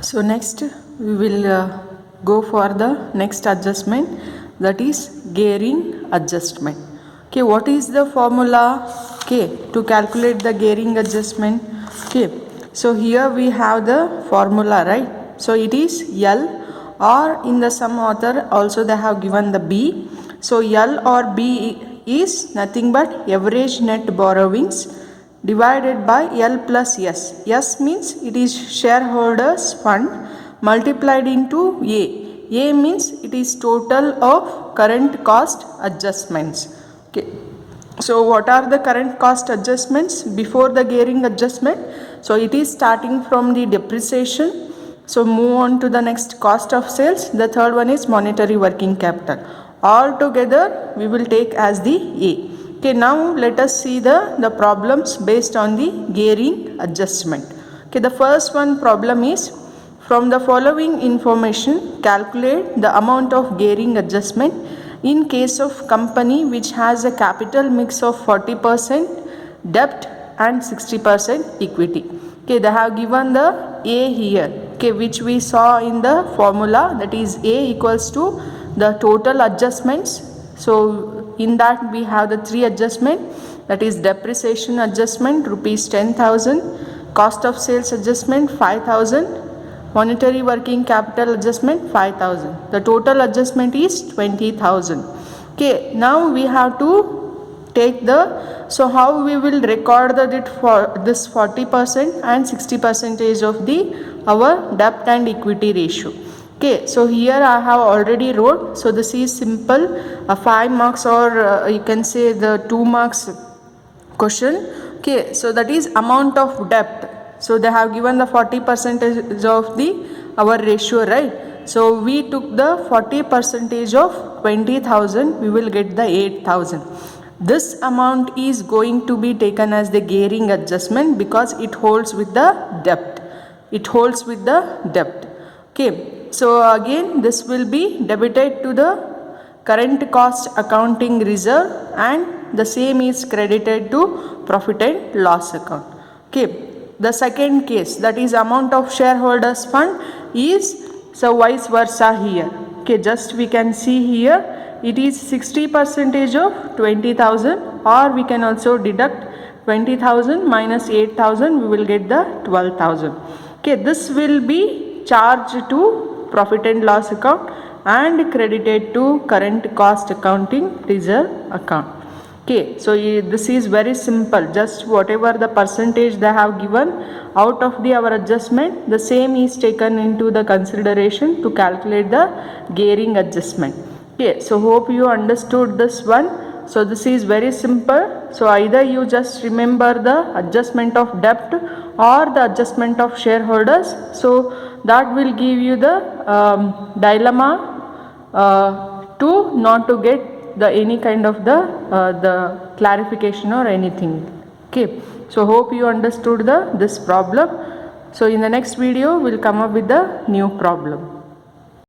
So next we will go for the next adjustment, that is gearing adjustment. Okay, what is the formula, okay, to calculate the gearing adjustment? Okay, so here we have the formula, right? So it is L, or in the some author also they have given the B. So L or B is nothing but average net borrowings divided by L plus S. S means it is shareholders fund multiplied into A. A means it is total of current cost adjustments. Okay. So what are the current cost adjustments before the gearing adjustment? So it is starting from the depreciation. So move on to the next, cost of sales. The third one is monetary working capital. All together we will take as the A. Okay, now let us see the problems based on the gearing adjustment. Okay, the first one problem is, from the following information calculate the amount of gearing adjustment in case of company which has a capital mix of 40% debt and 60% equity. Okay, they have given the A here, okay, which we saw in the formula, that is A equals to the total adjustments. So in that we have the three adjustment, that is depreciation adjustment rupees 10,000, cost of sales adjustment 5,000, monetary working capital adjustment 5,000. The total adjustment is 20,000. Okay, now we have to take the, so how we will record the it for this 40% and 60% of the our debt and equity ratio. Okay, so here I have already wrote. So this is simple, 5 marks or you can say the 2 marks question. Okay, so that is amount of debt. So they have given the 40% of the our ratio, right? So we took the 40% of 20,000, we will get the 8,000. This amount is going to be taken as the gearing adjustment because it holds with the debt. It holds with the debt. Okay, so again this will be debited to the current cost accounting reserve and the same is credited to profit and loss account. Okay, the second case, that is amount of shareholders fund is, so vice versa here. Okay, just we can see here it is 60% of 20,000, or we can also deduct 20,000 minus 8,000, we will get the 12,000. Okay, this will be charged to profit and loss account and credited to current cost accounting reserve account. Okay, so this is very simple, just whatever the percentage they have given out of the our adjustment, the same is taken into the consideration to calculate the gearing adjustment. Okay, so hope you understood this one. So this is very simple. So either you just remember the adjustment of debt or the adjustment of shareholders. So that will give you the dilemma to not to get the any kind of the clarification or anything. Okay, so hope you understood this problem. So in the next video we'll come up with the new problem.